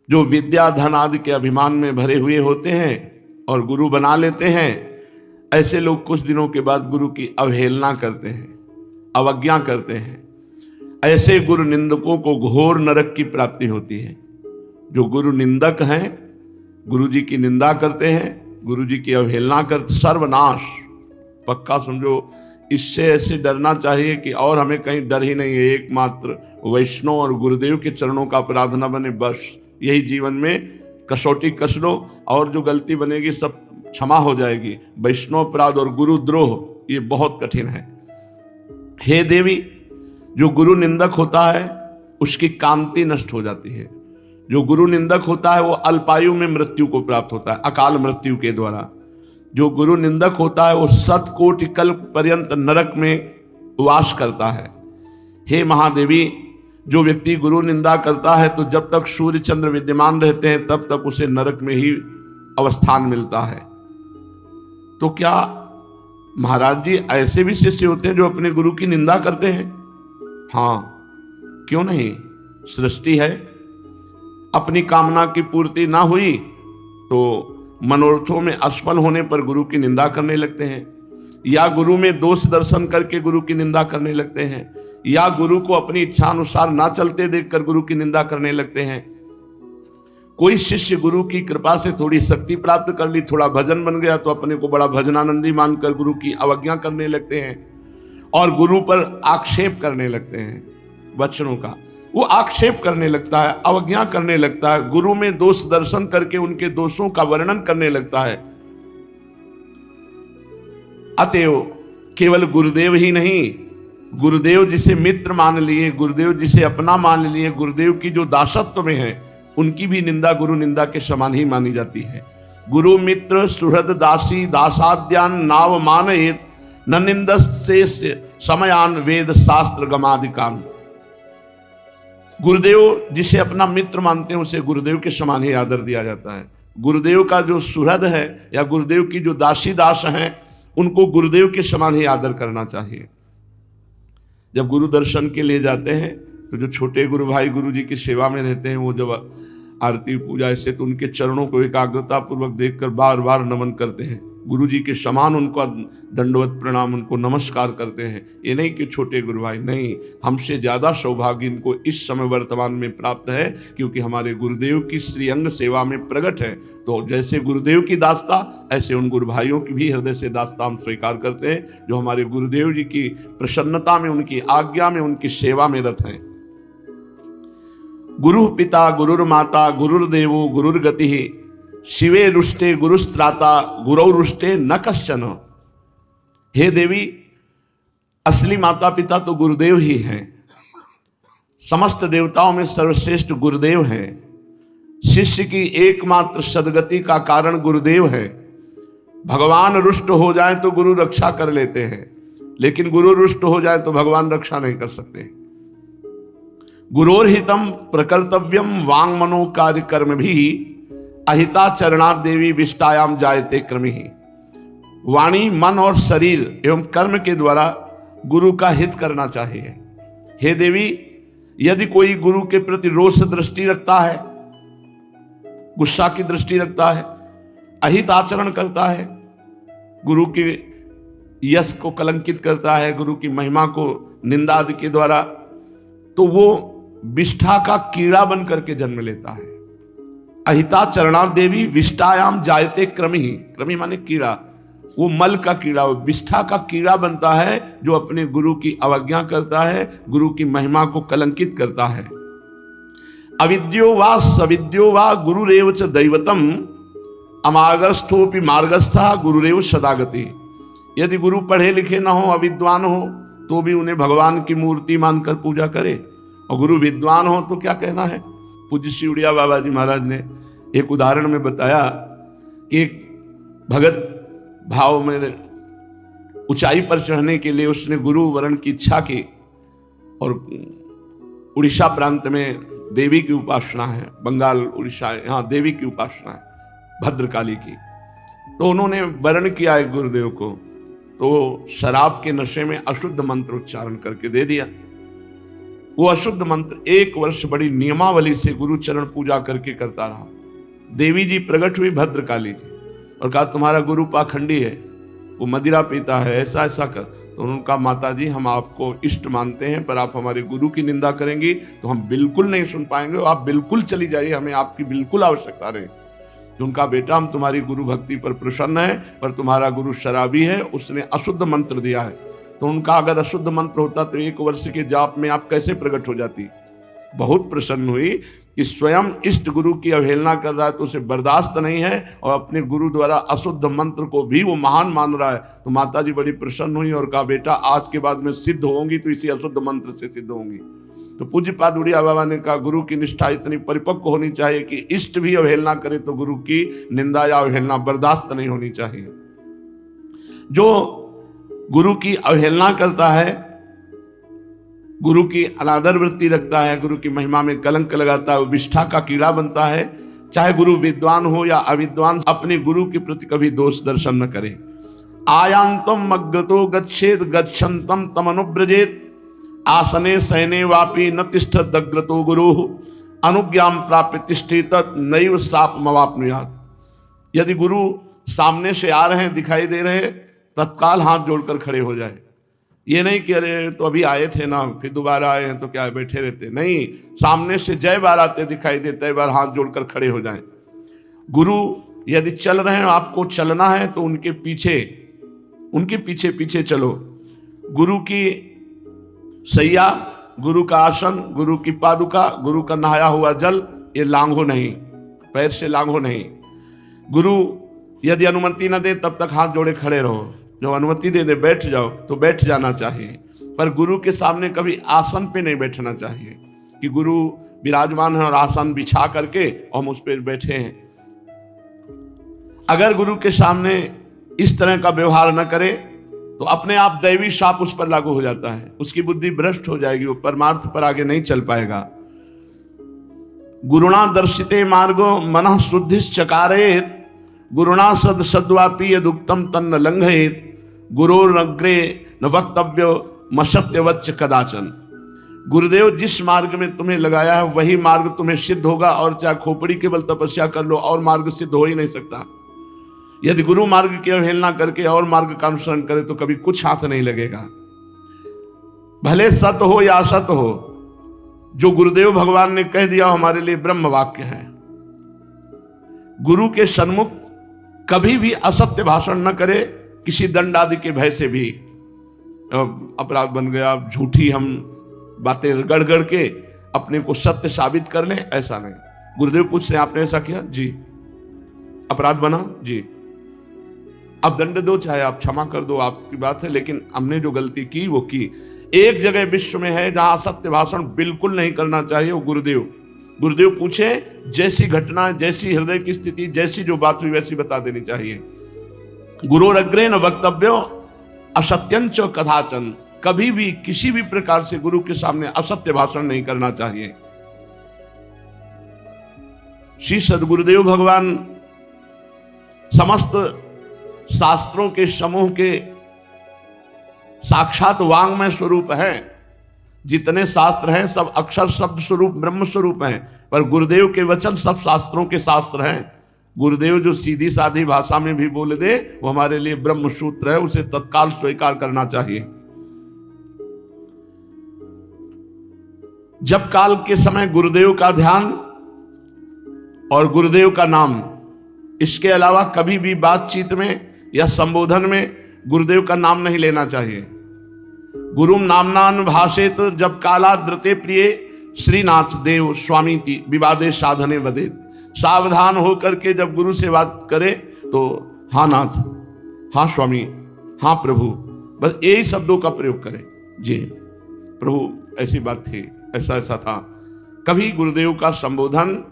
जो विद्या धन आदि के अभिमान में भरे हुए होते हैं और गुरु बना लेते हैं, ऐसे लोग कुछ दिनों के बाद गुरु की अवहेलना करते हैं, अवज्ञा करते हैं। ऐसे गुरु निंदकों को घोर नरक की प्राप्ति होती है। जो गुरु निंदक हैं, गुरु जी की निंदा करते हैं, गुरु जी की अवहेलना करते, सर्वनाश पक्का समझो। इससे ऐसे डरना चाहिए कि और हमें कहीं डर ही नहीं है, एकमात्र वैष्णव और गुरुदेव के चरणों का अपराध न बने, बस यही जीवन में कसौटी कस लो और जो गलती बनेगी सब क्षमा हो जाएगी। वैष्णव अपराध और गुरुद्रोह ये बहुत कठिन है। हे देवी, जो गुरु निंदक होता है उसकी कांति नष्ट हो जाती है। जो गुरु निंदक होता है वो अल्पायु में मृत्यु को प्राप्त होता है, अकाल मृत्यु के द्वारा। जो गुरु निंदक होता है वो 7 कोटि कल्प पर्यंत नरक में वास करता है। हे महादेवी, जो व्यक्ति गुरु निंदा करता है तो जब तक सूर्य चंद्र विद्यमान रहते हैं तब तक उसे नरक में ही अवस्थान मिलता है। तो क्या महाराज जी ऐसे भी शिष्य होते हैं जो अपने गुरु की निंदा करते हैं? हाँ, क्यों नहीं। सृष्टि है, अपनी कामना की पूर्ति ना हुई तो मनोरथों में असफल होने पर गुरु की निंदा करने लगते हैं, या गुरु में दोष दर्शन करके गुरु की निंदा करने लगते हैं, या गुरु को अपनी इच्छा अनुसार ना चलते देखकर गुरु की निंदा करने लगते हैं। कोई शिष्य गुरु की कृपा से थोड़ी शक्ति प्राप्त कर ली, थोड़ा भजन बन गया तो अपने को बड़ा भजनानंदी मानकर गुरु की अवज्ञा करने लगते हैं और गुरु पर आक्षेप करने लगते हैं। वचनों का वो आक्षेप करने लगता है, अवज्ञा करने लगता है, गुरु में दोष दर्शन करके उनके दोषों का वर्णन करने लगता है। अतएव केवल गुरुदेव ही नहीं, गुरुदेव जिसे मित्र मान लिए, गुरुदेव जिसे अपना मान लिए, गुरुदेव की जो दासत्व में है उनकी भी निंदा गुरु निंदा के समान ही मानी जाती है। गुरु मित्र सुहृद दासी दासाद्यान नाव मानयेत न निंदस्य समयान वेद शास्त्र गमादिकान। गुरुदेव जिसे अपना मित्र मानते हैं उसे गुरुदेव के समान ही आदर दिया जाता है। गुरुदेव का जो सुहृद है या गुरुदेव की जो दासी दास हैं उनको गुरुदेव के समान ही आदर करना चाहिए। जब गुरु दर्शन के लिए जाते हैं तो जो छोटे गुरु भाई गुरु जी की सेवा में रहते हैं वो जब आरती पूजा ऐसे तो उनके चरणों को एकाग्रता पूर्वक देखकर बार बार नमन करते हैं, गुरु जी के समान उनको दंडवत प्रणाम, उनको नमस्कार करते हैं। ये नहीं कि छोटे गुरु भाई, नहीं, हमसे ज़्यादा सौभाग्य इनको इस समय वर्तमान में प्राप्त है क्योंकि हमारे गुरुदेव की श्रीअंग सेवा में प्रकट है। तो जैसे गुरुदेव की दास्ता ऐसे उन गुरु भाइयों की भी हृदय से दास्ता हम स्वीकार करते हैं जो हमारे गुरुदेव जी की प्रसन्नता में, उनकी आज्ञा में, उनकी सेवा में रत हैं। गुरु पिता गुरुर्माता गुरुर्देवो गुरुर्गति शिवे रुष्टे गुरुस्त्राता गुरौ रुष्टे न कश्चन। हे देवी, असली माता पिता तो गुरुदेव ही हैं। समस्त देवताओं में सर्वश्रेष्ठ गुरुदेव हैं। शिष्य की एकमात्र सद्गति का कारण गुरुदेव है। भगवान रुष्ट हो जाए तो गुरु रक्षा कर लेते हैं, लेकिन गुरु रुष्ट हो जाए तो भगवान रक्षा नहीं कर सकते। गुरोर्हितम प्रकर्तव्यम वांग मनो कार्य कर्म भी अहिता चरणार्थ देवी विष्टायाम जायते क्रमि। वाणी मन और शरीर एवं कर्म के द्वारा गुरु का हित करना चाहिए। हे देवी, यदि कोई गुरु के प्रति रोष दृष्टि रखता है, गुस्सा की दृष्टि रखता है, अहित आचरण करता है, गुरु के यश को कलंकित करता है, गुरु की महिमा को निंदा आदि के द्वारा, तो वो विष्ठा का कीड़ा बन करके जन्म लेता है। अहिता चरणार्थ देवी विष्टायाम जायते क्रमि। क्रमि माने कीड़ा, वो मल का कीड़ा, वो विष्ठा का कीड़ा बनता है जो अपने गुरु की अवज्ञा करता है, गुरु की महिमा को कलंकित करता है। अविद्यो वा सविद्यो वा गुरुरेव च दैवतम अमार्गस्थोपि मार्गस्था गुरुरेव सदागति। यदि गुरु पढ़े लिखे ना हो, अविद्वान हो, तो भी उन्हें भगवान की मूर्ति मानकर पूजा करे, और गुरु विद्वान हो तो क्या कहना है। पूज्य श्री उड़िया बाबा जी महाराज ने एक उदाहरण में बताया कि एक भगत भाव में ऊंचाई पर चढ़ने के लिए उसने गुरु वरण की इच्छा की, और उड़ीसा प्रांत में देवी की उपासना है, बंगाल उड़ीसा यहाँ देवी की उपासना है भद्रकाली की। तो उन्होंने वरण किया एक गुरुदेव को, तो शराब के नशे में अशुद्ध मंत्र उच्चारण करके दे दिया। वो अशुद्ध मंत्र 1 वर्ष बड़ी नियमावली से गुरु चरण पूजा करके करता रहा। देवी जी प्रकट हुई भद्रकाली जी और कहा तुम्हारा गुरु पाखंडी है, वो मदिरा पीता है, ऐसा ऐसा कर। तो उनका माता जी हम आपको इष्ट मानते हैं, पर आप हमारे गुरु की निंदा करेंगी तो हम बिल्कुल नहीं सुन पाएंगे, आप बिल्कुल चली जाइए, हमें आपकी बिल्कुल आवश्यकता नहीं। तो उनका बेटा हम तुम्हारी गुरु भक्ति पर प्रसन्न है, पर तुम्हारा गुरु शराबी है, उसने अशुद्ध मंत्र दिया है। तो उनका अगर अशुद्ध मंत्र होता तो 1 वर्ष के जाप में आप कैसे प्रकट हो जाती। बहुत प्रसन्न हुई कि स्वयं इष्ट गुरु की अवहेलना कर रहा है तो उसे बर्दाश्त नहीं है और अपने गुरु द्वारा अशुद्ध मंत्र को भी वो महान मान रहा है। तो माता जी बड़ी प्रसन्न हुई और कहा बेटा आज के बाद मैं सिद्ध होंगी तो इसी अशुद्ध मंत्र से सिद्ध होंगी। तो पूज्यपाद उड़िया बाबा ने कहा गुरु की निष्ठा इतनी परिपक्व होनी चाहिए कि इष्ट भी अवहेलना करे तो गुरु की निंदा या अवहेलना बर्दाश्त नहीं होनी चाहिए। जो गुरु की अवहेलना करता है, गुरु की अनादर वृत्ति रखता है, गुरु की महिमा में कलंक लगाता है, वो विष्ठा का कीड़ा बनता है। चाहे गुरु विद्वान हो या अविद्वान, अपने गुरु के प्रति कभी दोष दर्शन न करे। आयांतम अग्रतो गच्छेत गच्छन्तम तमनुव्रजेत आसने सैने वापि न तिष्ठत अग्रतो गुरु अनुज्ञाम प्राप्य तिष्ठेत नैव सापमवाप्नुयात्। यदि गुरु सामने से आ रहे हैं, दिखाई दे रहे, तत्काल हाथ जोड़कर खड़े हो जाए। ये नहीं कि अरे तो अभी आए थे ना फिर दोबारा आए हैं तो क्या बैठे रहते, नहीं, सामने से जय बार आते दिखाई देते बार हाथ जोड़कर खड़े हो जाएं। गुरु यदि चल रहे हैं, आपको चलना है तो उनके पीछे पीछे चलो। गुरु की सैया, गुरु का आसन, गुरु की पादुका, गुरु का नहाया हुआ जल, ये लांघो नहीं, पैर से लांघो नहीं। गुरु यदि अनुमति न दे तब तक हाथ जोड़े खड़े रहो, जो अनुमति दे दे बैठ जाओ तो बैठ जाना चाहिए। पर गुरु के सामने कभी आसन पे नहीं बैठना चाहिए कि गुरु विराजमान है और आसन बिछा करके और हम उस पर बैठे हैं। अगर गुरु के सामने इस तरह का व्यवहार न करे तो अपने आप दैवी शाप उस पर लागू हो जाता है, उसकी बुद्धि भ्रष्ट हो जाएगी, वो परमार्थ पर आगे नहीं चल पाएगा। गुरुणा दर्शिते मार्गो मनः शुद्धिश्चकारेत गुरुणा सद सद्वापि यदुक्तम तन्न लंघयेत गुरोरग्रे न वक्तव्यो मसत्यवच्च कदाचन। गुरुदेव जिस मार्ग में तुम्हें लगाया है वही मार्ग तुम्हें सिद्ध होगा, और चाहे खोपड़ी केवल तपस्या कर लो और मार्ग सिद्ध हो ही नहीं सकता। यदि गुरु मार्ग की अवहेलना करके और मार्ग का अनुसरण करे तो कभी कुछ हाथ नहीं लगेगा। भले सत हो या असत हो, जो गुरुदेव भगवान ने कह दिया हमारे लिए ब्रह्म वाक्य है। गुरु के सन्मुख कभी भी असत्य भाषण न करे, किसी दंड आदि के भय से भी। अपराध बन गया, झूठी हम बातें गढ़ के अपने को सत्य साबित कर लें, ऐसा नहीं। गुरुदेव पूछ रहे आपने ऐसा किया जी, अपराध बना जी, अब दंड दो, चाहे आप क्षमा कर दो, आपकी बात है, लेकिन हमने जो गलती की वो की। एक जगह विश्व में है जहां सत्य भाषण बिल्कुल नहीं करना चाहिए, वो गुरुदेव पूछे, जैसी घटना, जैसी हृदय की स्थिति, जैसी जो बात हुई वैसी बता देनी चाहिए। गुरुरग्रे न वक्तव्यो असत्यंच कदाचन। कभी भी किसी भी प्रकार से गुरु के सामने असत्य भाषण नहीं करना चाहिए। श्री सद्गुरुदेव भगवान समस्त शास्त्रों के समूह के साक्षात वांग्मय स्वरूप हैं। जितने शास्त्र हैं सब अक्षर शब्द स्वरूप ब्रह्म स्वरूप हैं, पर गुरुदेव के वचन सब शास्त्रों के शास्त्र हैं। गुरुदेव जो सीधी सादी भाषा में भी बोल दे वो हमारे लिए ब्रह्म सूत्र है, उसे तत्काल स्वीकार करना चाहिए। जब काल के समय गुरुदेव का ध्यान और गुरुदेव का नाम, इसके अलावा कभी भी बातचीत में या संबोधन में गुरुदेव का नाम नहीं लेना चाहिए। गुरुम नामनान भाषेत जब कालाद्रते प्रिय श्रीनाथ देव स्वामी विवादे साधने वदेत। सावधान होकर के जब गुरु से बात करे तो हाँ नाथ, हाँ स्वामी, हाँ प्रभु, बस यही शब्दों का प्रयोग करें। जी प्रभु ऐसी बात थी, ऐसा ऐसा था। कभी गुरुदेव का संबोधन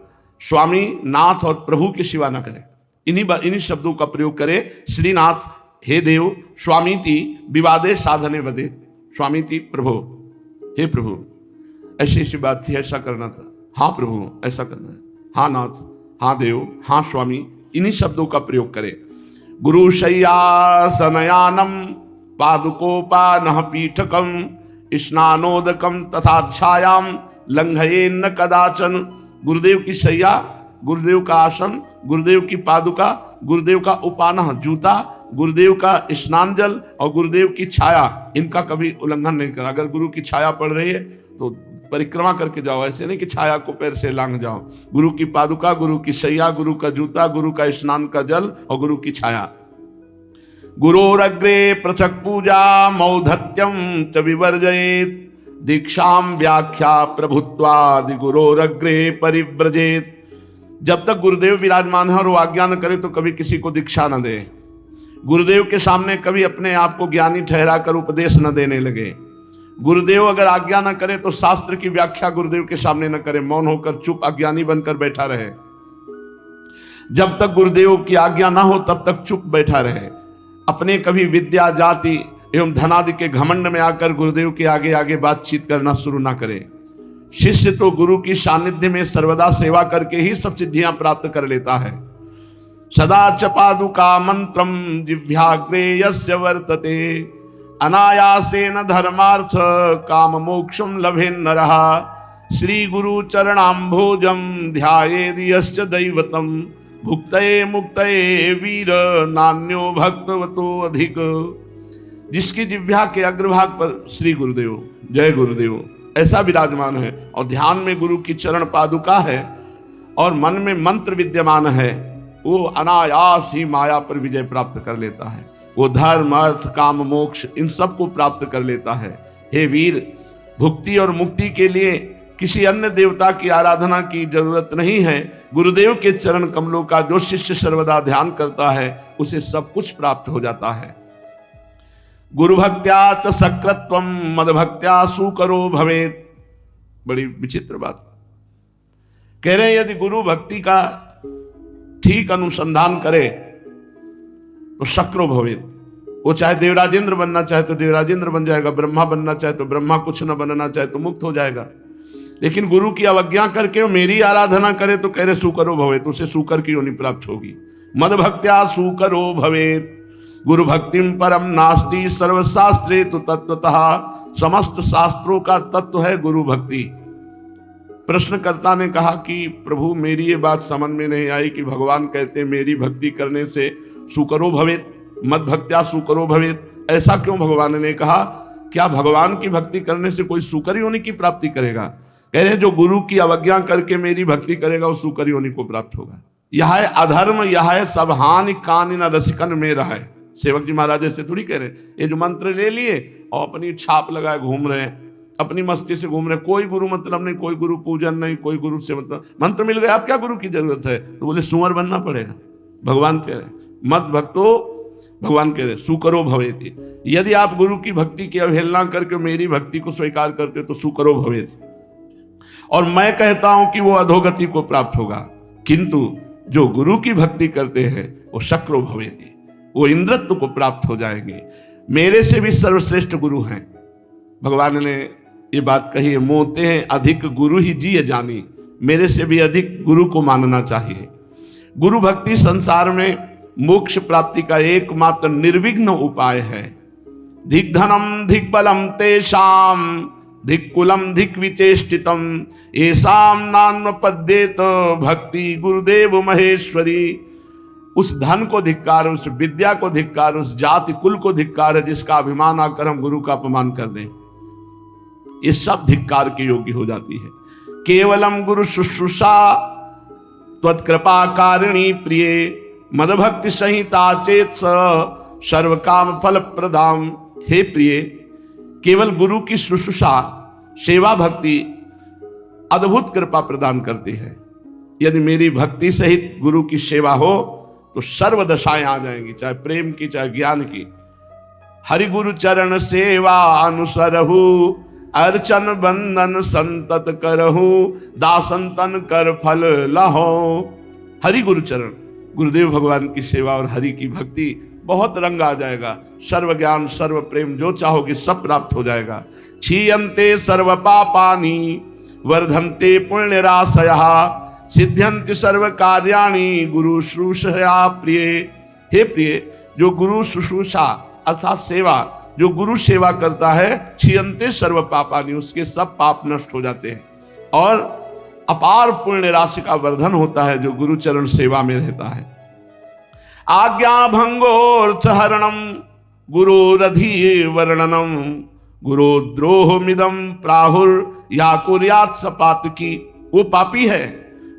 स्वामी, नाथ और प्रभु के सिवा न करें। इन्हीं शब्दों का प्रयोग करें। श्रीनाथ, हे देव, स्वामीति विवादे साधने वदे। स्वामीति प्रभु, हे प्रभु ऐसी ऐसी बात थी, ऐसा करना था। हाँ प्रभु ऐसा करना है। हाँ नाथ, हाँ देव, हाँ स्वामी, इन्हीं शब्दों का प्रयोग करें। गुरु शय्यासनयानम पादुकोपानः पीठकम स्नानोदकम तथा छायाम लंघये न कदाचन। गुरुदेव की शैया, गुरुदेव का आसन, गुरुदेव की पादुका, गुरुदेव का उपानह जूता, गुरुदेव का स्नान जल और गुरुदेव की छाया, इनका कभी उल्लंघन नहीं करा। अगर गुरु की छाया पड़ रही है तो परिक्रमा करके जाओ, ऐसे नहीं कि छाया को पैर से लांघ जाओ। गुरु की पादुका, गुरु की शैया, गुरु का जूता, गुरु का स्नान का जल और गुरु की छाया। गुरोरग्रे पृथक पूजा मौधत्यम च विवर्जयेत। दीक्षाम व्याख्या प्रभुत्वादि गुरोरग्रे परिव्रजेत। जब तक गुरुदेव विराजमान है और वो आज्ञा न करे तो कभी किसी को दीक्षा न दे। गुरुदेव के सामने कभी अपने आप को ज्ञानी ठहरा कर उपदेश न देने लगे। गुरुदेव अगर आज्ञा न करे तो शास्त्र की व्याख्या गुरुदेव के सामने न करे, मौन होकर चुप अज्ञानी बनकर बैठा रहे। जब तक गुरुदेव की आज्ञा ना हो तब तक चुप बैठा रहे। अपने कभी विद्या, जाति एवं धनादि के घमंड में आकर गुरुदेव के आगे आगे बातचीत करना शुरू ना करे। शिष्य तो गुरु की सानिध्य में सर्वदा सेवा करके ही सब सिद्धियां प्राप्त कर लेता है। सदा च पादुका मंत्रम जिह्वाग्रे यस्य वर्तते। अनायासेन धर्मार्थ काम मोक्षम लभेन नरः। श्री गुरु चरणाम्भोजम ध्यायेद यश्च दैवतम। भुक्तये मुक्तये वीर नान्यो भक्तवतो अधिक। जिसकी जिह्वा के अग्रभाग पर श्री गुरुदेव, जय गुरुदेव ऐसा विराजमान है और ध्यान में गुरु की चरण पादुका है और मन में मंत्र विद्यमान है, वो अनायास ही माया पर विजय प्राप्त कर लेता है। वो धर्म, अर्थ, काम, मोक्ष इन सब को प्राप्त कर लेता है। हे वीर, भुक्ति और मुक्ति के लिए किसी अन्य देवता की आराधना की जरूरत नहीं है। गुरुदेव के चरण कमलों का जो शिष्य सर्वदा ध्यान करता है उसे सब कुछ प्राप्त हो जाता है। गुरु भक्त्या च सकृत्वम मद भक्त्या सुकरो भवेत। बड़ी विचित्र बात कह रहे हैं, यदि गुरु भक्ति का ठीक अनुसंधान करे तो शक्रो भवेत। वो चाहे देवराजेंद्र बनना चाहे तो देवराजेंद्र बन जाएगा, ब्रह्मा बनना चाहे तो ब्रह्मा, कुछ न बनना चाहे तो मुक्त हो जाएगा। लेकिन गुरु की अवज्ञा करके मेरी आराधना करे तो कह रहे सुकरो भवेत, उसे सुकर की योनि प्राप्त होगी। मद भक्त्या सुकरो भवेत। गुरु भक्तिम परम नास्ति सर्वशास्त्रे तो तत्वतः। समस्त शास्त्रों का तत्व है गुरु भक्ति। प्रश्नकर्ता ने कहा कि प्रभु मेरी ये बात समझ में नहीं आई कि भगवान कहते मेरी भक्ति करने से सुकरो भवेत, मद भक्त्या सुकरो भवेत। ऐसा क्यों भगवान ने कहा? क्या भगवान की भक्ति करने से कोई सुकर योनि की प्राप्ति करेगा? कह रहे जो गुरु की अवज्ञा करके मेरी भक्ति करेगा वो सुकर योनि को प्राप्त होगा। यह है अधर्म, यह है सब हानि कानि न रसिकन में रहा है। सेवक जी महाराज ऐसे थोड़ी कह रहे, ये जो मंत्र ले लिए और अपनी छाप लगाए घूम रहे हैं, अपनी मस्ती से घूम रहे, कोई गुरु मतलब नहीं, कोई गुरु पूजन नहीं, कोई गुरु से मतलब मंत्र मिल गया, अब क्या गुरु की जरूरत है? तो बोले सुअर बनना पड़ेगा। भगवान कह रहे मत भक्तो, भगवान कह रहे सुकरो भवेति। यदि आप गुरु की भक्ति की अवहेलना करके मेरी भक्ति को स्वीकार करते तो सुकरो भवेति। और मैं कहता हूं कि वो अधोगति को प्राप्त होगा, किंतु जो गुरु की भक्ति करते हैं वो शक्रो भवेति, वो इंद्रत्व को प्राप्त हो जाएंगे। मेरे से भी सर्वश्रेष्ठ गुरु हैं। भगवान ने ये बात कही है, मोते हैं अधिक गुरु ही जिय जानी। मेरे से भी अधिक गुरु को मानना चाहिए। गुरु भक्ति संसार में मोक्ष प्राप्ति का एकमात्र निर्विघ्न उपाय है। धिक धनम धिक बलम तेषाम धिक कुलम धिक विचेष्टितम एसाम नान्व पद्येत भक्ति गुरुदेव महेश्वरी। उस धन को धिक्कार, उस विद्या को धिक्कार, उस जाति कुल को धिक्कार है जिसका अभिमान आकर हम गुरु का अपमान कर दें। ये सब धिक्कार के योग्य हो जाती है। केवलम गुरु शुश्रूषा त्वत्कृपा कारिणी प्रिय मद भक्ति संहिता चेत सर्व काम फल प्रदाम। हे प्रिय, केवल गुरु की शुश्रूषा, सेवा, भक्ति अद्भुत कृपा प्रदान करती है। यदि मेरी भक्ति सहित गुरु की सेवा हो तो सर्व दशाएं आ जाएंगी, चाहे प्रेम की चाहे ज्ञान की। हरि गुरु चरण सेवा अनुसरहु अर्चन बंदन संतत करहु दासन तन कर फल लहो। हरि गुरु चरण, गुरुदेव भगवान की सेवा और हरि की भक्ति, बहुत रंग आ जाएगा। सर्व ज्ञान सर्व प्रेम जो चाहोगे सब प्राप्त हो जाएगा। क्षीयन्ते सर्व पापानि वर्धन्ते पुण्य राशयः सिद्ध्यन्ति सर्व कार्याणि गुरु शुश्रूषया प्रिय। हे प्रिय, जो गुरु शुश्रूषा अर्थात सेवा जो गुरु सेवा करता है, क्षीयन्ते सर्व पापानि, उसके सब पाप नष्ट हो जाते हैं और अपार पुण्य राशि का वर्धन होता है जो गुरु चरण सेवा में रहता है। आज्ञा भंगोर्थ हरणम गुरुरधि वर्णनम गुरुद्रोह मिदम प्राहुर या कुर्यात सपातकी। वो पापी है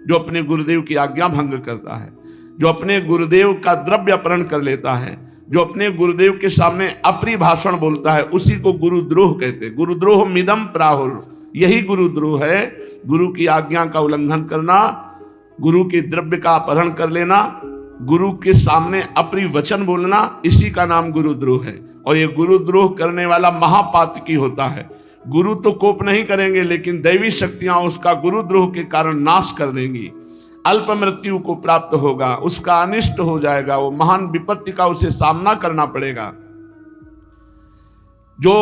जो अपने गुरुदेव की आज्ञा भंग करता है, जो अपने गुरुदेव का द्रव्य अपहरण कर लेता है, जो अपने गुरुदेव के सामने अप्रिय भाषण बोलता है, उसी को गुरुद्रोह कहते हैं। गुरुद्रोह मिदम प्राहुर, यही गुरुद्रोह है। गुरु की आज्ञा का उल्लंघन करना, गुरु के द्रव्य का अपहरण कर लेना, गुरु के सामने अप्रिय वचन बोलना, इसी का नाम गुरुद्रोह है। और ये गुरुद्रोह करने वाला महापातकी होता है। गुरु तो कोप नहीं करेंगे, लेकिन दैवी शक्तियां उसका गुरुद्रोह के कारण नाश कर देंगी, अल्प मृत्यु को प्राप्त होगा, उसका अनिष्ट हो जाएगा, वो महान विपत्ति का उसे सामना करना पड़ेगा। जो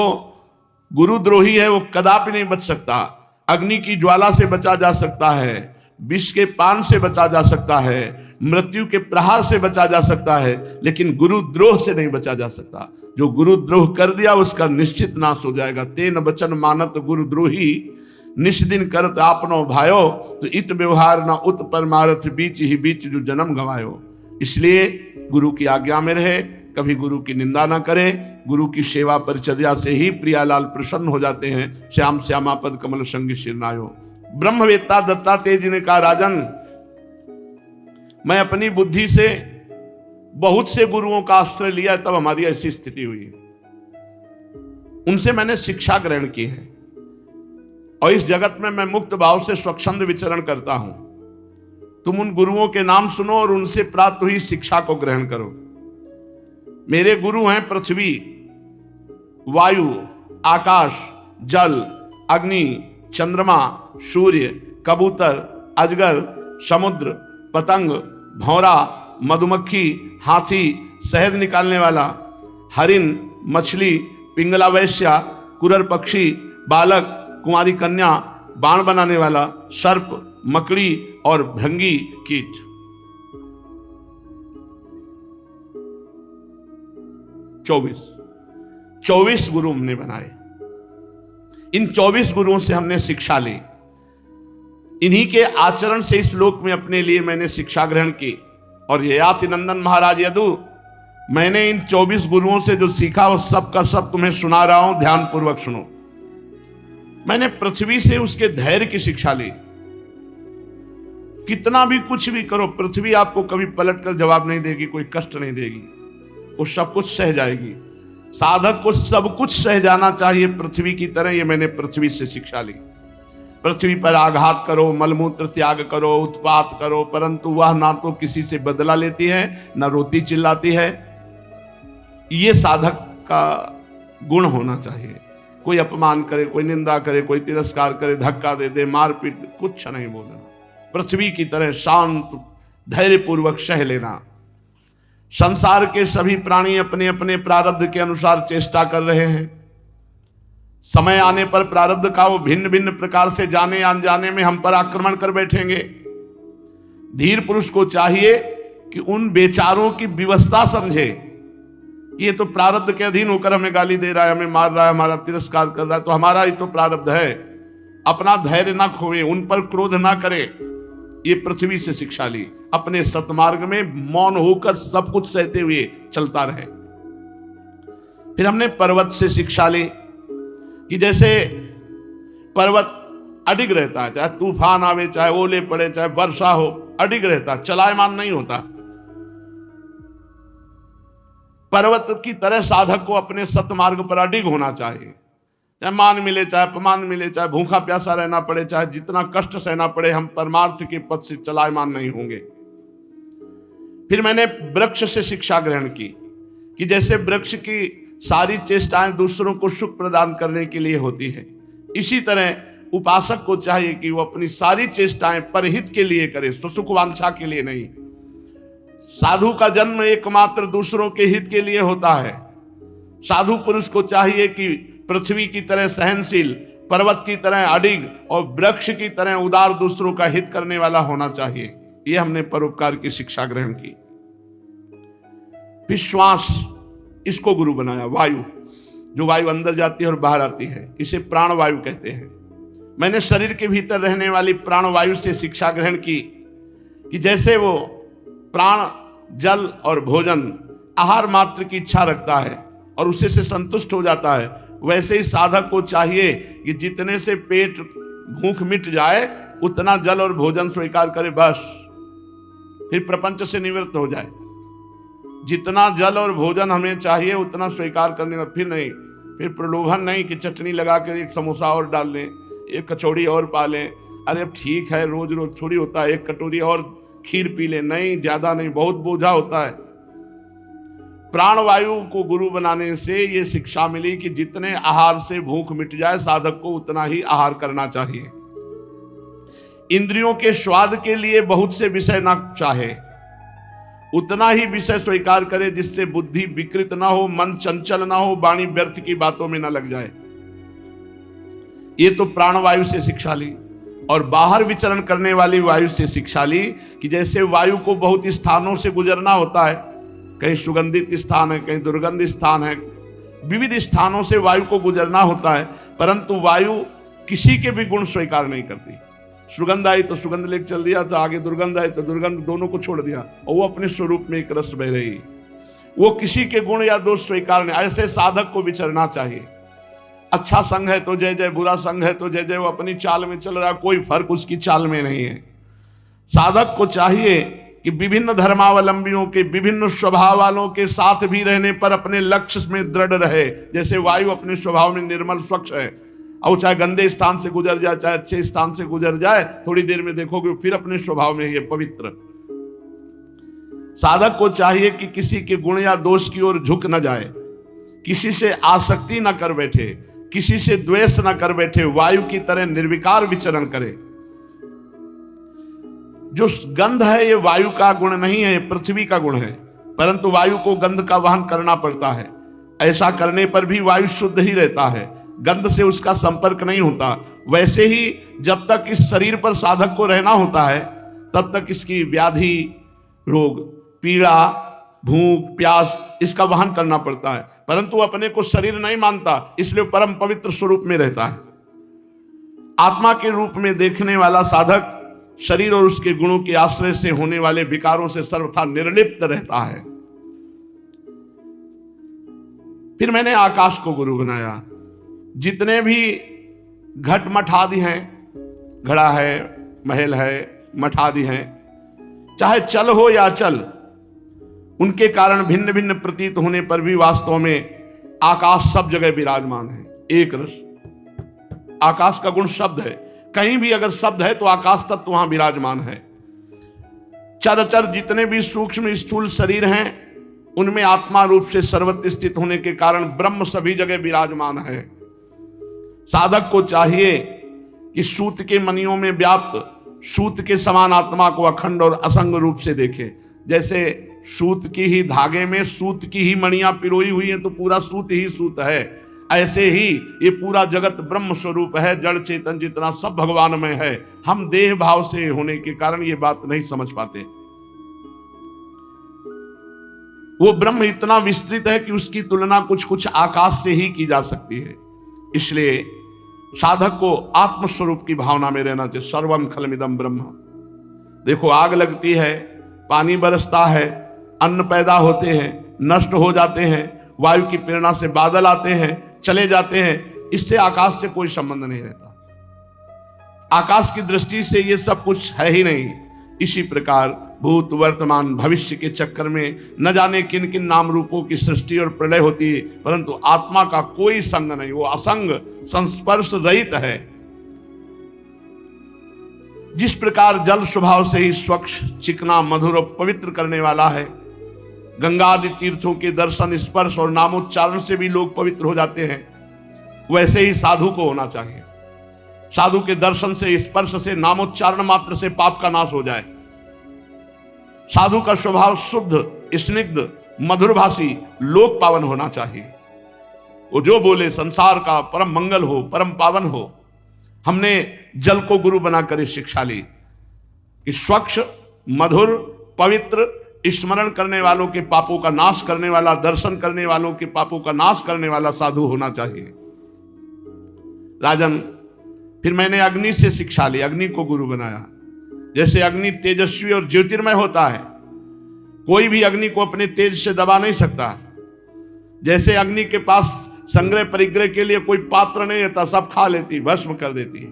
गुरुद्रोही है वो कदापि नहीं बच सकता। अग्नि की ज्वाला से बचा जा सकता है, विष के पान से बचा जा सकता है, मृत्यु के प्रहार से बचा जा सकता है, लेकिन गुरुद्रोह से नहीं बचा जा सकता। जो गुरुद्रोह कर दिया उसका निश्चित नाश हो जाएगा। तेन बचन मानत गुरुद्रोही निष्दिन करत आपनो भायो, तो इत व्यवहार न उत परमारथ बीच ही बीच जो जन्म गवायो। इसलिए गुरु की आज्ञा में रहे, कभी गुरु की निंदा ना करे। गुरु की सेवा परिचर्या से ही प्रियालाल प्रसन्न हो जाते हैं। श्याम श्यामा पद कमल संग शिरनायो। ब्रह्मवेत्ता दत्तात्रेय जी ने कहा, राजन मैं अपनी बुद्धि से बहुत से गुरुओं का आश्रय लिया, तब हमारी ऐसी स्थिति हुई है। उनसे मैंने शिक्षा ग्रहण की है और इस जगत में मैं मुक्त भाव से स्वच्छंद विचरण करता हूं। तुम उन गुरुओं के नाम सुनो और उनसे प्राप्त हुई शिक्षा को ग्रहण करो। मेरे गुरु हैं पृथ्वी, वायु, आकाश, जल, अग्नि, चंद्रमा, सूर्य, कबूतर, अजगर, समुद्र, पतंग, भौरा, मधुमक्खी, हाथी, शहद निकालने वाला, हरिन, मछली, पिंगला वैश्या, कुरर पक्षी, बालक, कुंवारी कन्या, बाण बनाने वाला, सर्प, मकड़ी और भृंगी कीट। 24 गुरु हमने बनाए। इन 24 गुरुओं से हमने शिक्षा ली। इन्हीं के आचरण से इस लोक में अपने लिए मैंने शिक्षा ग्रहण की। और ययाति नंदन महाराज यदु, मैंने इन 24 गुरुओं से जो सीखा वो सब का सब तुम्हें सुना रहा हूं, ध्यान पूर्वक सुनो। मैंने पृथ्वी से उसके धैर्य की शिक्षा ली। कितना भी कुछ भी करो, पृथ्वी आपको कभी पलट कर जवाब नहीं देगी, कोई कष्ट नहीं देगी, वो सब कुछ सह जाएगी। साधक को सब कुछ सह जाना चाहिए पृथ्वी की तरह। ये मैंने पृथ्वी से शिक्षा ली। पृथ्वी पर आघात करो, मलमूत्र त्याग करो, उत्पात करो, परंतु वह ना तो किसी से बदला लेती है, ना रोती चिल्लाती है। ये साधक का गुण होना चाहिए। कोई अपमान करे, कोई निंदा करे, कोई तिरस्कार करे, धक्का दे दे, मारपीट, कुछ नहीं बोलना। पृथ्वी की तरह शांत धैर्यपूर्वक सह लेना। संसार के सभी प्राणी अपने अपने प्रारब्ध के अनुसार चेष्टा कर रहे हैं। समय आने पर प्रारब्ध का वो भिन्न भिन्न प्रकार से जाने अनजाने में हम पर आक्रमण कर बैठेंगे। धीर पुरुष को चाहिए कि उन बेचारों की व्यवस्था समझे कि ये तो प्रारब्ध के अधीन होकर हमें गाली दे रहा है, हमें मार रहा है, हमारा तिरस्कार कर रहा है, तो हमारा ही तो प्रारब्ध है। अपना धैर्य ना खोए, उन पर क्रोध ना करे। ये पृथ्वी से शिक्षा ली। अपने सतमार्ग में मौन होकर सब कुछ सहते हुए चलता रहे। फिर हमने पर्वत से शिक्षा ली कि जैसे पर्वत अडिग रहता है, चाहे तूफान आवे, चाहे ओले पड़े, चाहे वर्षा हो, अडिग रहता, चलायमान नहीं होता। पर्वत की तरह साधक को अपने सतमार्ग पर अडिग होना चाहिए। चाहे मान मिले, चाहे अपमान मिले, चाहे भूखा प्यासा रहना पड़े, चाहे जितना कष्ट सहना पड़े, हम परमार्थ के पथ से चलायमान नहीं होंगे। फिर मैंने वृक्ष से शिक्षा ग्रहण की कि जैसे वृक्ष की सारी चेष्टाएं दूसरों को सुख प्रदान करने के लिए होती है, इसी तरह उपासक को चाहिए कि वो अपनी सारी चेष्टाएं परहित के लिए करे, सुसुख वांछा के लिए नहीं। साधु का जन्म एकमात्र दूसरों के हित के लिए होता है। साधु पुरुष को चाहिए कि पृथ्वी की तरह सहनशील, पर्वत की तरह अडिग और वृक्ष की तरह उदार दूसरों का हित करने वाला होना चाहिए। यह हमने परोपकार की शिक्षा ग्रहण की। फिर श्वास, इसको गुरु बनाया। वायु, जो वायु अंदर जाती है और बाहर आती है, इसे प्राण वायु कहते हैं। मैंने शरीर के भीतर रहने वाली प्राण वायु से शिक्षा ग्रहण की कि जैसे वो प्राण जल और भोजन आहार मात्र की इच्छा रखता है और उसे से संतुष्ट हो जाता है, वैसे ही साधक को चाहिए कि जितने से पेट भूख मिट जाए उतना जल और भोजन स्वीकार करे, बस फिर प्रपंच से निवृत्त हो जाए। जितना जल और भोजन हमें चाहिए उतना स्वीकार करने का, फिर नहीं, फिर प्रलोभन नहीं कि चटनी लगा कर एक समोसा और डाल दें, एक कचौड़ी और पा लें, अरे अब ठीक है रोज रोज थोड़ी होता है, एक कटोरी और खीर पी लें, नहीं ज्यादा नहीं, बहुत बोझा होता है। प्राणवायु को गुरु बनाने से ये शिक्षा मिली कि जितने आहार से भूख मिट जाए साधक को उतना ही आहार करना चाहिए। इंद्रियों के स्वाद के लिए बहुत से विषय ना चाहे, उतना ही विषय स्वीकार करे जिससे बुद्धि विकृत ना हो, मन चंचल ना हो, वाणी व्यर्थ की बातों में ना लग जाए। ये तो प्राणवायु से शिक्षा ली। और बाहर विचरण करने वाली वायु से शिक्षा ली कि जैसे वायु को बहुत स्थानों से गुजरना होता है, कहीं सुगंधित स्थान है, कहीं दुर्गंध स्थान है, विविध स्थानों से वायु को गुजरना होता है, परंतु वायु किसी के भी गुण स्वीकार नहीं करती। सुगंध आई तो सुगंध लेकर चल दिया, तो आगे दुर्गंध आई तो दुर्गंध, दोनों को छोड़ दिया और वो अपने स्वरूप में एक रस बह रही। वो किसी के गुण या दोष स्वीकार नहीं। ऐसे साधक को विचरना चाहिए। अच्छा संग है तो जय जय, बुरा संग है तो जय जय, वो अपनी चाल में चल रहा, कोई फर्क उसकी चाल में नहीं है। साधक को चाहिए कि विभिन्न धर्मावलंबियों के, विभिन्न स्वभाव वालों के साथ भी रहने पर अपने लक्ष्य में दृढ़ रहे। जैसे वायु अपने स्वभाव में निर्मल स्वच्छ है, और चाहे गंदे स्थान से गुजर जाए चाहे अच्छे स्थान से गुजर जाए, थोड़ी देर में देखोगे फिर अपने स्वभाव में ये पवित्र। साधक को चाहिए कि किसी के गुण या दोष की ओर झुक न जाए, किसी से आसक्ति न कर बैठे, किसी से द्वेष न कर बैठे, वायु की तरह निर्विकार विचरण करे। जो गंध है ये वायु का गुण नहीं है, पृथ्वी का गुण है, परंतु वायु को गंध का वहन करना पड़ता है। ऐसा करने पर भी वायु शुद्ध ही रहता है, गंध से उसका संपर्क नहीं होता। वैसे ही जब तक इस शरीर पर साधक को रहना होता है तब तक इसकी व्याधि, रोग, पीड़ा, भूख, प्यास इसका वहन करना पड़ता है, परंतु अपने को शरीर नहीं मानता, इसलिए परम पवित्र स्वरूप में रहता है। आत्मा के रूप में देखने वाला साधक शरीर और उसके गुणों के आश्रय से होने वाले विकारों से सर्वथा निर्लिप्त रहता है। फिर मैंने आकाश को गुरु बनाया। जितने भी घट मठ आदि हैं, घड़ा है, महल है, मठ आदि हैं, चाहे चल हो या चल, उनके कारण भिन्न भिन्न प्रतीत होने पर भी वास्तव में आकाश सब जगह विराजमान है, एक रस। आकाश का गुण शब्द है, कहीं भी अगर शब्द है तो आकाश तत्व वहां विराजमान है। चर जितने भी सूक्ष्म स्थूल शरीर हैं उनमें आत्मा रूप से सर्वत्र स्थित होने के कारण ब्रह्म सभी जगह विराजमान है। साधक को चाहिए कि सूत के मणियों में व्याप्त सूत के समान आत्मा को अखंड और असंग रूप से देखे। जैसे सूत की ही धागे में सूत की ही मणियां पिरोई हुई हैं तो पूरा सूत ही सूत है, ऐसे ही ये पूरा जगत ब्रह्म स्वरूप है, जड़ चेतन जितना सब भगवान में है। हम देह भाव से होने के कारण ये बात नहीं समझ पाते। वो ब्रह्म इतना विस्तृत है कि उसकी तुलना कुछ कुछ आकाश से ही की जा सकती है। इसलिए साधक को आत्मस्वरूप की भावना में रहना चाहिए। सर्वम खलमिदम ब्रह्म। देखो आग लगती है, पानी बरसता है, अन्न पैदा होते हैं, नष्ट हो जाते हैं, वायु की प्रेरणा से बादल आते हैं, चले जाते हैं, इससे आकाश से कोई संबंध नहीं रहता। आकाश की दृष्टि से ये सब कुछ है ही नहीं। इसी प्रकार भूत वर्तमान भविष्य के चक्कर में न जाने किन किन नाम रूपों की सृष्टि और प्रलय होती है, परंतु आत्मा का कोई संग नहीं, वो असंग संस्पर्श रहित है। जिस प्रकार जल स्वभाव से ही स्वच्छ, चिकना, मधुर और पवित्र करने वाला है, गंगा आदि तीर्थों के दर्शन, स्पर्श और नामोच्चारण से भी लोग पवित्र हो जाते हैं, वैसे ही साधु को होना चाहिए। साधु के दर्शन से, स्पर्श से, नामोच्चारण मात्र से पाप का नाश हो जाए। साधु का स्वभाव शुद्ध, स्निग्ध, मधुरभाषी, लोक पावन होना चाहिए। वो जो बोले संसार का परम मंगल हो, परम पावन हो। हमने जल को गुरु बनाकर शिक्षा ली कि स्वच्छ, मधुर, पवित्र, स्मरण करने वालों के पापों का नाश करने वाला, दर्शन करने वालों के पापों का नाश करने वाला साधु होना चाहिए। राजन, फिर मैंने अग्नि से शिक्षा ली, अग्नि को गुरु बनाया। जैसे अग्नि तेजस्वी और ज्योतिर्मय होता है, कोई भी अग्नि को अपने तेज से दबा नहीं सकता। जैसे अग्नि के पास संग्रह परिग्रह के लिए कोई पात्र नहीं रहता, सब खा लेती, भस्म कर देती है,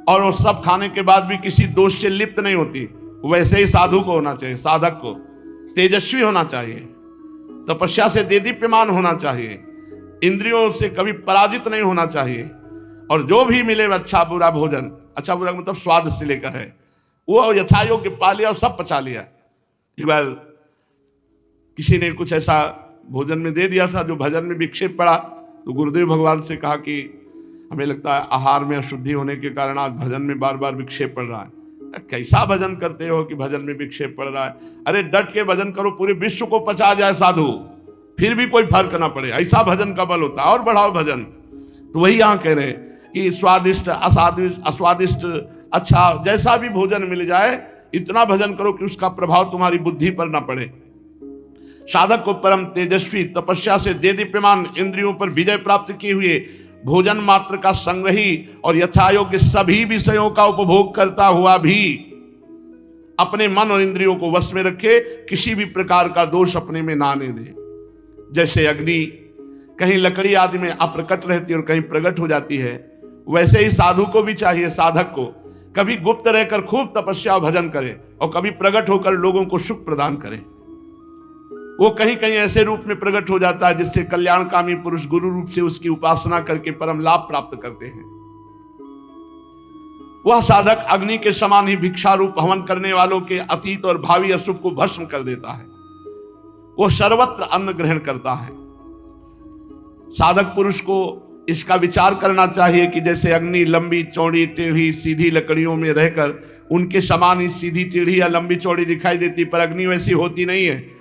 और वो सब खाने के बाद भी किसी दोष से लिप्त नहीं होती। वैसे ही साधु को होना चाहिए, साधक को तेजस्वी होना चाहिए, तपस्या से देदीप्यमान होना चाहिए, इंद्रियों से कभी पराजित नहीं होना चाहिए, और जो भी मिले अच्छा बुरा भोजन, अच्छा बुरा मतलब स्वाद से लेकर है, वो यथायोग्य पा लिया और सब पचा लिया। एक बार किसी ने कुछ ऐसा भोजन में दे दिया था जो भजन में विक्षेप पड़ा, तो गुरुदेव भगवान से कहा कि हमें लगता है आहार में अशुद्धि होने के कारण आज भजन में बार बार विक्षेप पड़ रहा है। कैसा भजन करते हो कि भजन में विक्षेप पड़ रहा है? अरे डट के भजन करो, पूरे विश्व को पचा जाए साधु, फिर भी कोई फर्क ना पड़े, ऐसा भजन का बल होता है, और बढ़ाओ भजन। तो वही यहां कह रहे हैं कि स्वादिष्ट अस्वादिष्ट अच्छा जैसा भी भोजन मिल जाए, इतना भजन करो कि उसका प्रभाव तुम्हारी बुद्धि पर ना पड़े। साधक को परम तेजस्वी, तपस्या से देदीप्यमान, इंद्रियों पर विजय प्राप्त किए हुए, भोजन मात्र का संग्रही और यथायोग्य सभी विषयों का उपभोग करता हुआ भी अपने मन और इंद्रियों को वश में रखे, किसी भी प्रकार का दोष अपने में ना आने दे। जैसे अग्नि कहीं लकड़ी आदि में अप्रकट रहती है और कहीं प्रकट हो जाती है, वैसे ही साधु को भी चाहिए, साधक को कभी गुप्त रहकर खूब तपस्या और भजन करे, और कभी प्रकट होकर लोगों को सुख प्रदान करे। वो कहीं कहीं ऐसे रूप में प्रकट हो जाता है जिससे कल्याणकामी पुरुष गुरु रूप से उसकी उपासना करके परम लाभ प्राप्त करते हैं। वह साधक अग्नि के समान ही भिक्षा रूप हवन करने वालों के अतीत और भावी अशुभ को भस्म कर देता है। वो सर्वत्र अन्न ग्रहण करता है। साधक पुरुष को इसका विचार करना चाहिए कि जैसे अग्नि लंबी चौड़ी टेढ़ी सीधी लकड़ियों में रहकर उनके समान ही सीधी टेढ़ी या लंबी चौड़ी दिखाई देती, पर अग्नि वैसी होती नहीं है।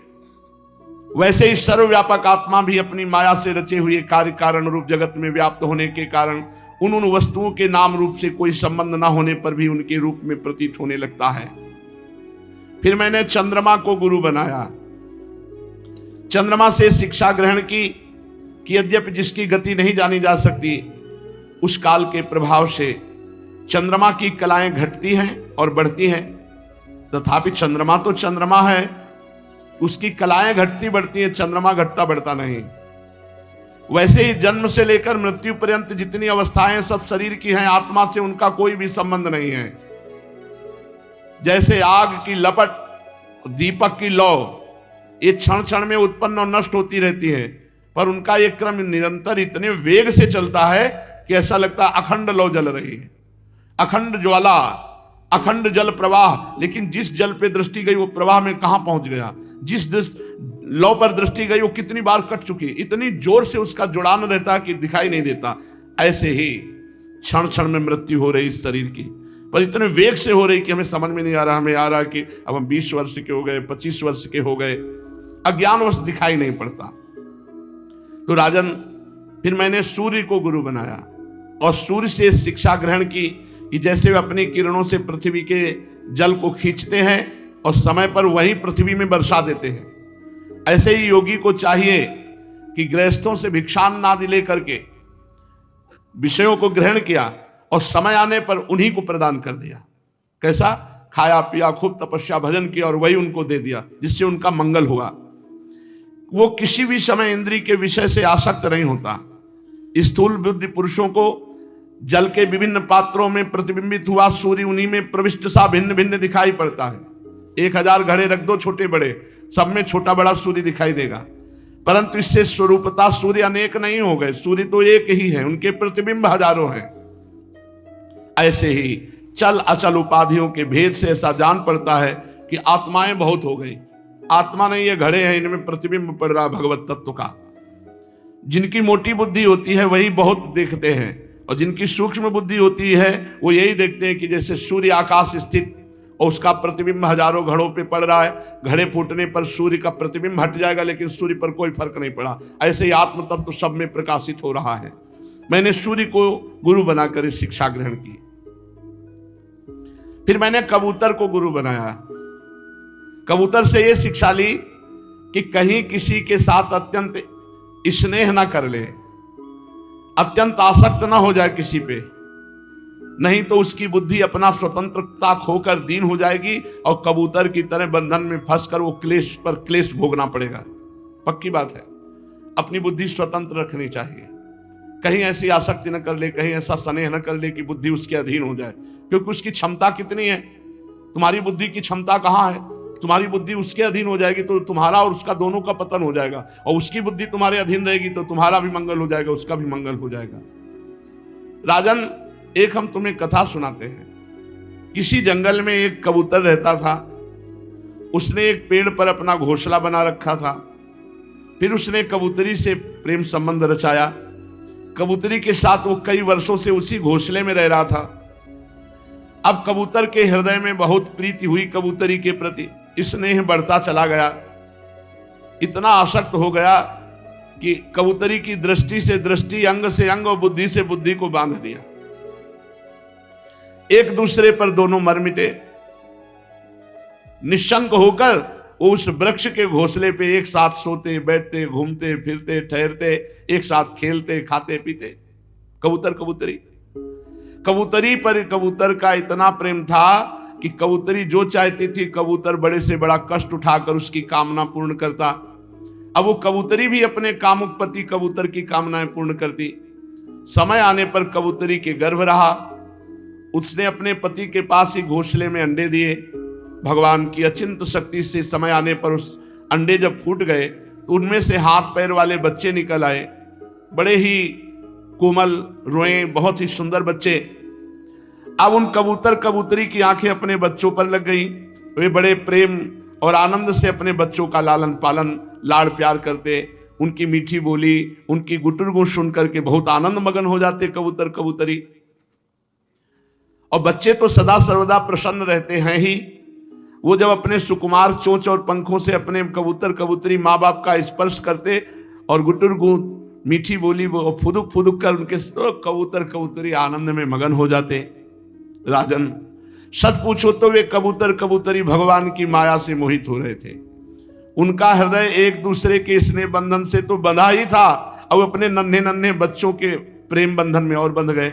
वैसे ही सर्वव्यापक आत्मा भी अपनी माया से रचे हुए कार्य कारण रूप जगत में व्याप्त होने के कारण उन वस्तुओं के नाम रूप से कोई संबंध न होने पर भी उनके रूप में प्रतीत होने लगता है। फिर मैंने चंद्रमा को गुरु बनाया। चंद्रमा से शिक्षा ग्रहण की कि यद्यपि जिसकी गति नहीं जानी जा सकती, उस काल के प्रभाव से चंद्रमा की कलाएं घटती हैं और बढ़ती हैं, तथापि चंद्रमा तो चंद्रमा है, उसकी कलाएं घटती बढ़ती हैं, चंद्रमा घटता बढ़ता नहीं। वैसे ही जन्म से लेकर मृत्यु पर्यंत जितनी अवस्थाएं सब शरीर की हैं, आत्मा से उनका कोई भी संबंध नहीं है। जैसे आग की लपट, दीपक की लौ, ये क्षण क्षण में उत्पन्न और नष्ट होती रहती है, पर उनका ये क्रम निरंतर इतने वेग से चलता है कि ऐसा लगता है अखंड लौ जल रही है, अखंड ज्वाला, अखंड जल प्रवाह। लेकिन जिस जल पे दृष्टि गई वो प्रवाह में कहां पहुंच गया, जिस लौ पर दृष्टि गई वो कितनी बार कट चुकी, इतनी जोर से उसका जुड़ान रहता कि दिखाई नहीं देता। ऐसे ही क्षण क्षण में मृत्यु हो रही इस शरीर की, पर इतने वेग से हो रही कि हमें समझ में नहीं आ रहा। हमें आ रहा कि अब हम 20 वर्ष के हो गए, 25 वर्ष के हो गए, अज्ञानवश दिखाई नहीं पड़ता। तो राजन, फिर मैंने सूर्य को गुरु बनाया और सूर्य से शिक्षा ग्रहण की कि जैसे वे अपनी किरणों से पृथ्वी के जल को खींचते हैं और समय पर वही पृथ्वी में बरसा देते हैं, ऐसे ही योगी को चाहिए कि गृहस्थों से भिक्षान्नादि लेकर के विषयों को ग्रहण किया और समय आने पर उन्हीं को प्रदान कर दिया। कैसा? खाया पिया, खूब तपस्या भजन किया और वही उनको दे दिया, जिससे उनका मंगल हुआ। वो किसी भी समय इंद्रिय के विषय से आसक्त नहीं होता। स्थूल बुद्धि पुरुषों को जल के विभिन्न पात्रों में प्रतिबिंबित हुआ सूर्य उन्हीं में प्रविष्ट सा भिन्न भिन्न दिखाई पड़ता है। 1000 घड़े रख दो छोटे बड़े, सब में छोटा बड़ा सूर्य दिखाई देगा, परंतु इससे स्वरूपता सूर्य अनेक नहीं हो गए, सूर्य तो एक ही है, उनके प्रतिबिंब हजारों हैं। ऐसे ही चल अचल उपाधियों के भेद से ऐसा जान पड़ता है कि आत्माएं बहुत हो गई। आत्मा नहीं, ये घड़े हैं, इनमें प्रतिबिंब पड़ रहा भगवत तत्व का। जिनकी मोटी बुद्धि होती है वही बहुत देखते हैं, और जिनकी सूक्ष्म बुद्धि होती है वो यही देखते हैं कि जैसे सूर्य आकाश स्थित और उसका प्रतिबिंब हजारों घड़ों पे पड़ रहा है, घड़े फूटने पर सूर्य का प्रतिबिंब हट जाएगा लेकिन सूर्य पर कोई फर्क नहीं पड़ा। ऐसे ही आत्म तत्व सब में प्रकाशित हो रहा है। मैंने सूर्य को गुरु बनाकर इस शिक्षा ग्रहण की। फिर मैंने कबूतर को गुरु बनाया। कबूतर से ये शिक्षा ली कि कहीं किसी के साथ अत्यंत स्नेह ना कर ले, अत्यंत आसक्त ना हो जाए किसी पे, नहीं तो उसकी बुद्धि अपना स्वतंत्रता खोकर दीन हो जाएगी और कबूतर की तरह बंधन में फंसकर वो क्लेश पर क्लेश भोगना पड़ेगा। पक्की बात है, अपनी बुद्धि स्वतंत्र रखनी चाहिए, कहीं ऐसी आसक्ति न कर ले, कहीं ऐसा स्नेह न कर ले कि बुद्धि उसके अधीन हो जाए, क्योंकि उसकी क्षमता कितनी है, तुम्हारी बुद्धि की क्षमता कहाँ है। तुम्हारी बुद्धि उसके अधीन हो जाएगी तो तुम्हारा और उसका दोनों का पतन हो जाएगा, और उसकी बुद्धि तुम्हारे अधीन रहेगी तो तुम्हारा भी मंगल हो जाएगा, उसका भी मंगल हो जाएगा। राजन, एक हम तुम्हें कथा सुनाते हैं। किसी जंगल में एक कबूतर रहता था। उसने एक पेड़ पर अपना घोंसला बना रखा था। फिर उसने कबूतरी से प्रेम संबंध रचाया। कबूतरी के साथ वो कई वर्षों से उसी घोंसले में रह रहा था। अब कबूतर के हृदय में बहुत प्रीति हुई कबूतरी के प्रति, स्नेह बढ़ता चला गया, इतना आसक्त हो गया कि कबूतरी की दृष्टि से दृष्टि, अंग से अंग और बुद्धि से बुद्धि को बांध दिया। एक दूसरे पर दोनों मर मिटे। निशंक होकर वो उस वृक्ष के घोंसले पे एक साथ सोते, बैठते, घूमते फिरते, ठहरते, एक साथ खेलते, खाते पीते। कबूतर कबूतरी, कबूतरी पर कबूतर का इतना प्रेम था कि कबूतरी जो चाहती थी कबूतर बड़े से बड़ा कष्ट उठाकर उसकी कामना पूर्ण करता। अब वो कबूतरी भी अपने कामुक पति कबूतर की कामनाएं पूर्ण करती। समय आने पर कबूतरी के गर्भ रहा। उसने अपने पति के पास ही घोंसले में अंडे दिए। भगवान की अचिंत शक्ति से समय आने पर उस अंडे जब फूट गए तो उनमें से हाथ पैर वाले बच्चे निकल आए, बड़े ही कोमल, रोए, बहुत ही सुंदर बच्चे। अब उन कबूतर कबूतरी की आंखें अपने बच्चों पर लग गई। वे बड़े प्रेम और आनंद से अपने बच्चों का लालन पालन, लाड़ प्यार करते। उनकी मीठी बोली, उनकी गुटुरगु सुन करके बहुत आनंद मगन हो जाते कबूतर कबूतरी। और बच्चे तो सदा सर्वदा प्रसन्न रहते हैं ही। वो जब अपने सुकुमार चोंच और पंखों से अपने कबूतर कबूतरी माँ बाप का स्पर्श करते और गुटुरगु मीठी बोली वो फुदुक फुदुक कर उनके कबूतर कबूतरी आनंद में मगन हो जाते। राजन, सच पूछो तो वे कबूतर कबूतरी भगवान की माया से मोहित हो रहे थे। उनका हृदय एक दूसरे के स्नेह बंधन से तो बंधा ही था, अब अपने नन्हे नन्हे बच्चों के प्रेम बंधन में और बंध गए।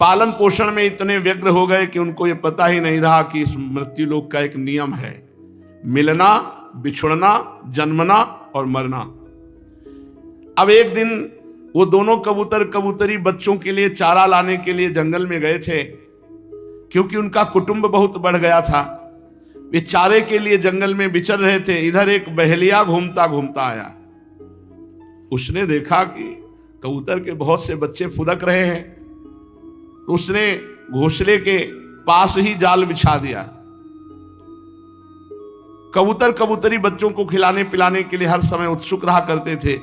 पालन पोषण में इतने व्यग्र हो गए कि उनको ये पता ही नहीं रहा कि इस मृत्यु लोक का एक नियम है, मिलना, बिछुड़ना, जन्मना और मरना। अब एक दिन वो दोनों कबूतर कबूतरी बच्चों के लिए चारा लाने के लिए जंगल में गए थे, क्योंकि उनका कुटुंब बहुत बढ़ गया था। वे चारे के लिए जंगल में विचर रहे थे। इधर एक बहेलिया घूमता घूमता आया। उसने देखा कि कबूतर के बहुत से बच्चे फुदक रहे हैं, तो उसने घोंसले के पास ही जाल बिछा दिया। कबूतर कबूतरी बच्चों को खिलाने पिलाने के लिए हर समय उत्सुक रहा करते थे।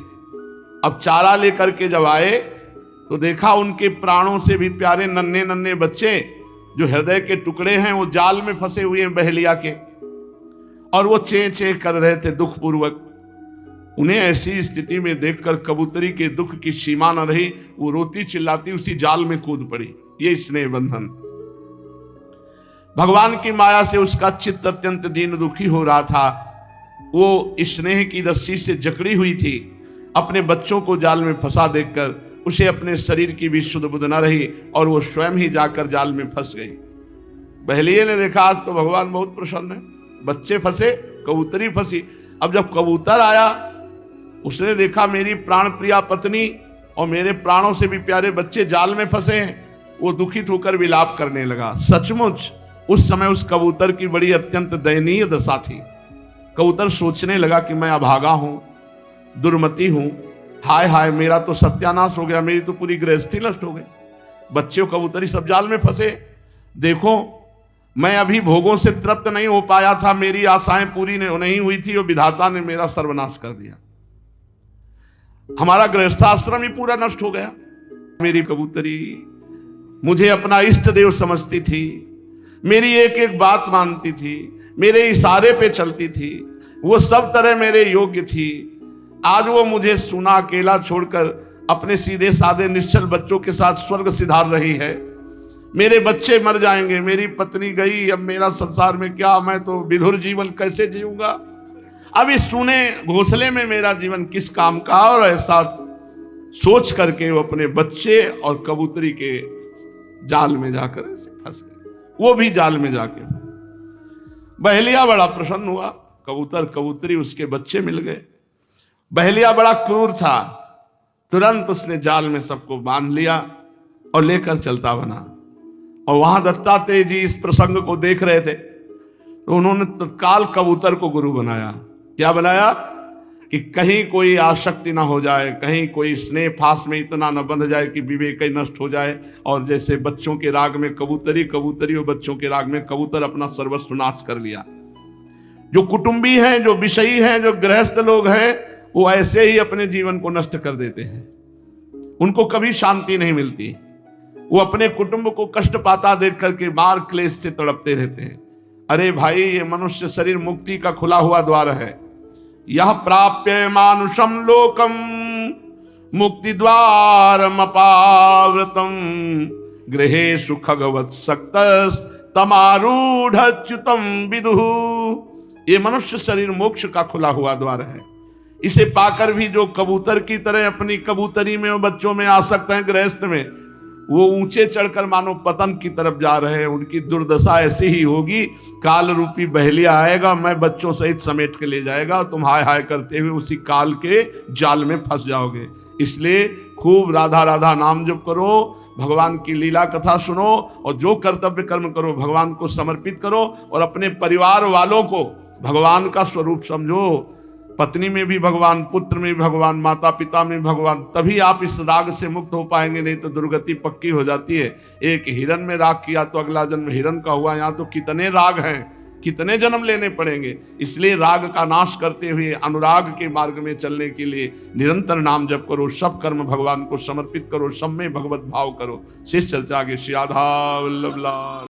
अब चारा लेकर के जब आए तो देखा उनके प्राणों से भी प्यारे नन्हे नन्हे बच्चे जो हृदय के टुकड़े हैं वो जाल में फंसे हुए हैं बहेलिया के, और वो चे चे कर रहे थे दुख पूर्वक। उन्हें ऐसी स्थिति में देखकर कबूतरी के दुख की सीमा न रही। वो रोती चिल्लाती उसी जाल में कूद पड़ी। ये स्नेह बंधन, भगवान की माया से उसका चित्त अत्यंत दीन दुखी हो रहा था। वो स्नेह की रस्सी से जकड़ी हुई थी। अपने बच्चों को जाल में फंसा देखकर उसे अपने शरीर की भी सुध बुध न रही और वो स्वयं ही जाकर जाल में फंस गई। बहेलिये ने देखा आज तो भगवान बहुत प्रसन्न है, बच्चे फंसे, कबूतरी फंसी। अब जब कबूतर आया उसने देखा मेरी प्राण प्रिया पत्नी और मेरे प्राणों से भी प्यारे बच्चे जाल में फंसे हैं। वो दुखित होकर विलाप करने लगा। सचमुच उस समय उस कबूतर की बड़ी अत्यंत दयनीय दशा थी। कबूतर सोचने लगा कि मैं अभागा हूं, दुर्मति हूं, हाय हाय मेरा तो सत्यानाश हो गया, मेरी तो पूरी गृहस्थी नष्ट हो गई। बच्चे कबूतरी सब जाल में फंसे। देखो मैं अभी भोगों से तृप्त नहीं हो पाया था, मेरी आशाएं पूरी नहीं हुई थी और विधाता ने मेरा सर्वनाश कर दिया। हमारा गृहस्थाश्रम ही पूरा नष्ट हो गया। मेरी कबूतरी मुझे अपना इष्ट देव समझती थी, मेरी एक एक बात मानती थी, मेरे इशारे पे चलती थी, वो सब तरह मेरे योग्य थी। आज वो मुझे सुना अकेला छोड़कर अपने सीधे साधे निश्चल बच्चों के साथ स्वर्ग सिधार रही है। मेरे बच्चे मर जाएंगे, मेरी पत्नी गई, अब मेरा संसार में क्या, मैं तो विधुर जीवन कैसे जीऊंगा, अब इस सुने घोंसले में मेरा जीवन किस काम का। और ऐसा सोच करके वो अपने बच्चे और कबूतरी के जाल में जाकर ऐसे फंस गए, वो भी जाल में जाके। बहेलिया बड़ा प्रसन्न हुआ, कबूतर कबूतरी उसके बच्चे मिल गए। बहेलिया बड़ा क्रूर था, तुरंत उसने जाल में सबको बांध लिया और लेकर चलता बना। और वहां दत्तात्रेय जी इस प्रसंग को देख रहे थे, तो उन्होंने तत्काल कबूतर को गुरु बनाया। क्या बनाया कि कहीं कोई आसक्ति ना हो जाए, कहीं कोई स्नेह फास में इतना न बंध जाए कि विवेक ही नष्ट हो जाए। और जैसे बच्चों के राग में कबूतरी, कबूतरी और बच्चों के राग में कबूतर अपना सर्वस्व नाश कर लिया। जो कुटुंबी हैं, जो विषयी हैं, जो गृहस्थ लोग हैं, वो ऐसे ही अपने जीवन को नष्ट कर देते हैं, उनको कभी शांति नहीं मिलती। वो अपने कुटुंब को कष्ट पाता देख करके मार क्लेश से तड़पते रहते हैं। अरे भाई, ये मनुष्य शरीर मुक्ति का खुला हुआ द्वार है। यह प्राप्य मानुषम लोकम मुक्ति द्वारम अपावृतम गृहेषु खगवत सक्तस तमारूढ़च्युतम विदुः। ये मनुष्य शरीर मोक्ष का खुला हुआ द्वार है। इसे पाकर भी जो कबूतर की तरह अपनी कबूतरी में और बच्चों में आसक्त हैं, गृहस्थ में, वो ऊंचे चढ़कर मानो पतन की तरफ जा रहे हैं। उनकी दुर्दशा ऐसी ही होगी, काल रूपी बहेलिया आएगा, मैं बच्चों सहित समेट के ले जाएगा, तुम हाय हाय करते हुए उसी काल के जाल में फंस जाओगे। इसलिए खूब राधा राधा नाम जप करो, भगवान की लीला कथा सुनो, और जो कर्तव्य कर्म करो भगवान को समर्पित करो, और अपने परिवार वालों को भगवान का स्वरूप समझो। पत्नी में भी भगवान, पुत्र में भी भगवान, माता पिता में भी भगवान, तभी आप इस राग से मुक्त हो पाएंगे, नहीं तो दुर्गति पक्की हो जाती है। एक हिरन में राग किया तो अगला जन्म हिरन का हुआ, यहाँ तो कितने राग हैं, कितने जन्म लेने पड़ेंगे। इसलिए राग का नाश करते हुए अनुराग के मार्ग में चलने के लिए निरंतर नाम जप करो, सब कर्म भगवान को समर्पित करो, सब में भगवत भाव करो। शेष चर्चा आगे। श्री राधा वल्लभ लाल।